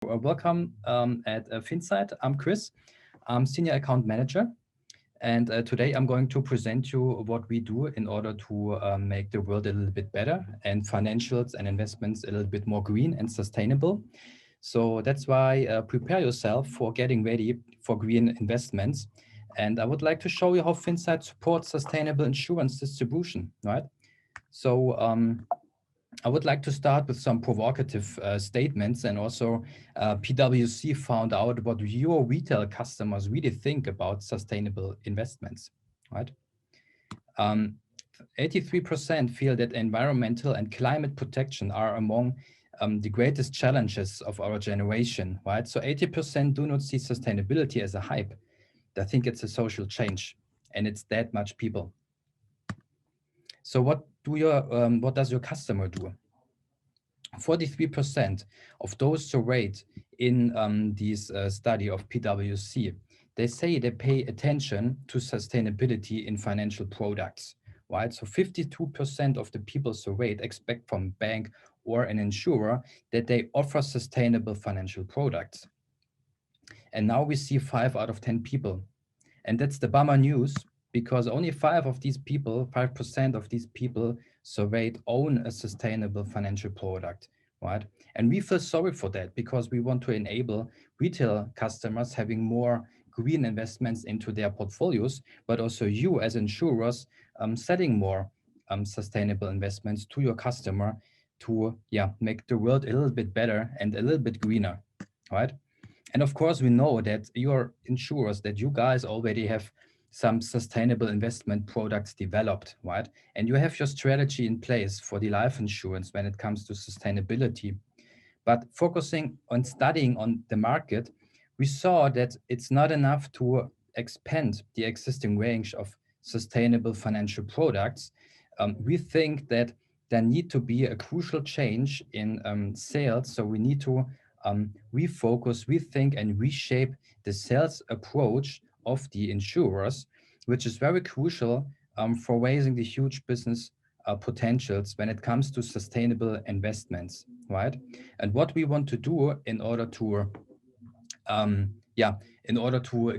Welcome at Fincite. I'm Chris. I'm Senior Account Manager. And today I'm going to present you what we do in order to make the world a little bit better and financials and investments a little bit more green and sustainable. So that's why prepare yourself for getting ready for green investments. And I would like to show you how Fincite supports sustainable insurance distribution, right? So I would like to start with some provocative statements, and also PWC found out what your retail customers really think about sustainable investments, right? 83% feel that environmental and climate protection are among the greatest challenges of our generation, right? So 80% do not see sustainability as a hype. They think it's a social change, and it's that much people. So what does your customer do? 43% of those surveyed in this study of PWC, they say they pay attention to sustainability in financial products, right? So 52% of the people surveyed expect from a bank or an insurer that they offer sustainable financial products. And now we see 5 out of 10 people. And that's the bummer news, because only 5% of these people surveyed own a sustainable financial product, right? And we feel sorry for that, because we want to enable retail customers having more green investments into their portfolios, but also you as insurers selling more sustainable investments to your customer to make the world a little bit better and a little bit greener, right? And of course, we know that your insurers, that you guys already have some sustainable investment products developed, right? And you have your strategy in place for the life insurance when it comes to sustainability. But focusing on studying on the market, we saw that it's not enough to expand the existing range of sustainable financial products. We think that there need to be a crucial change in sales. So we need to refocus, rethink, and reshape the sales approach of the insurers, which is very crucial for raising the huge business potentials when it comes to sustainable investments, right? And what we want to do in order to,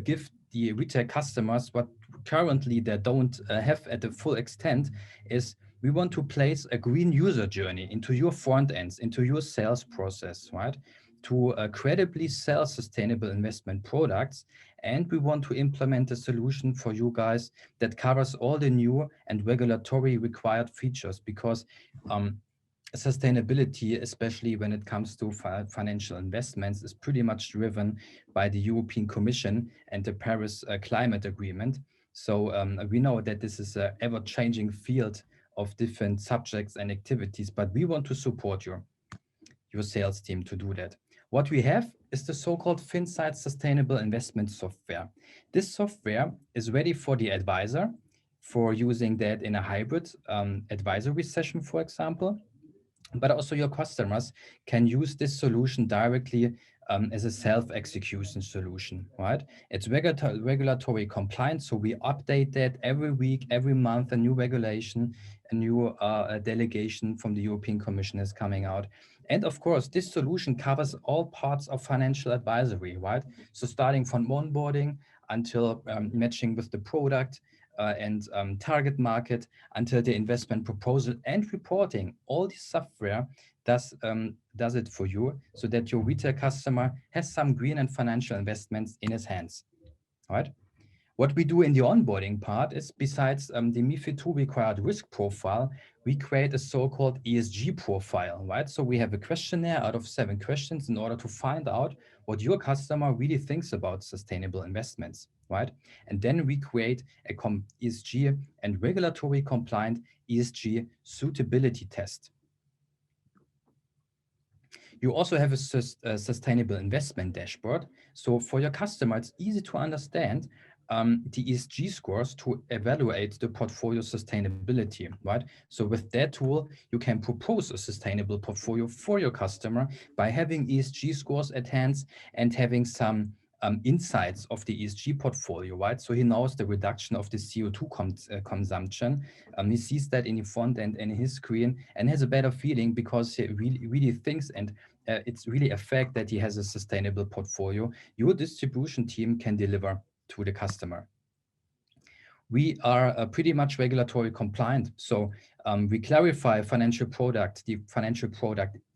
give the retail customers what currently they don't have at the full extent is we want to place a green user journey into your front ends, into your sales process, right? To credibly sell sustainable investment products. And we want to implement a solution for you guys that covers all the new and regulatory required features, because sustainability, especially when it comes to financial investments, is pretty much driven by the European Commission and the Paris Climate Agreement. So we know that this is an ever-changing field of different subjects and activities, but we want to support your sales team to do that. What we have is the so-called Fincite Sustainable Investment Software. This software is ready for the advisor for using that in a hybrid advisory session, for example. But also your customers can use this solution directly as a self-execution solution, right? It's regulatory compliant, so we update that every week, every month. A new regulation, a new delegation from the European Commission is coming out. And of course, this solution covers all parts of financial advisory, right? So starting from onboarding until matching with the product, and target market, until the investment proposal and reporting. All this software does it for you, so that your retail customer has some green and financial investments in his hands, right? What we do in the onboarding part is, besides the MiFID II required risk profile, we create a so-called ESG profile, right? So we have a questionnaire out of 7 questions in order to find out what your customer really thinks about sustainable investments, right? And then we create a ESG and regulatory compliant ESG suitability test. You also have a sustainable investment dashboard. So for your customer, it's easy to understand the ESG scores to evaluate the portfolio sustainability, right? So with that tool, you can propose a sustainable portfolio for your customer by having ESG scores at hand and having some insights of the ESG portfolio, right? So he knows the reduction of the CO2 consumption. He sees that in the front end and in his screen, and has a better feeling, because he really thinks and it's really a fact that he has a sustainable portfolio, your distribution team can deliver to the customer. We are pretty much regulatory compliant. So we clarify the financial product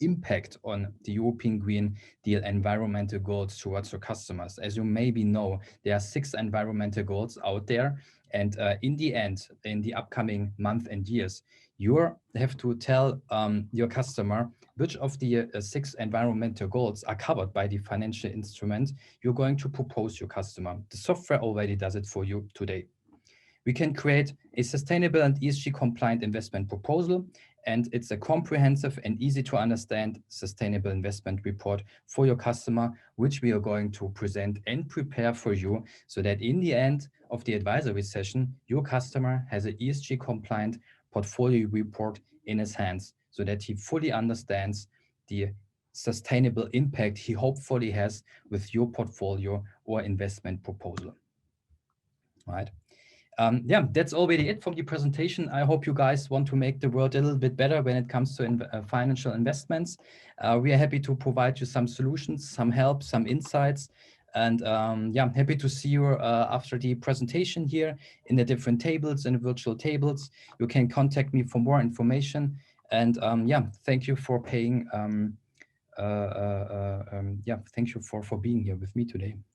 impact on the European Green Deal environmental goals towards your customers. As you maybe know, there are 6 environmental goals out there. And in the end, in the upcoming month and years, you have to tell your customer which of the 6 environmental goals are covered by the financial instrument you're going to propose your customer. The software already does it for you today. We can create a sustainable and ESG compliant investment proposal, and it's a comprehensive and easy to understand sustainable investment report for your customer, which we are going to present and prepare for you so that in the end of the advisory session, your customer has an ESG compliant portfolio report in his hands so that he fully understands the sustainable impact he hopefully has with your portfolio or investment proposal, right? Yeah, that's already it from the presentation. I hope you guys want to make the world a little bit better when it comes to financial investments. We are happy to provide you some solutions, some help, some insights. And yeah, I'm happy to see you after the presentation here in the different tables and virtual tables. You can contact me for more information. And yeah, thank you for paying. Yeah, thank you for being here with me today.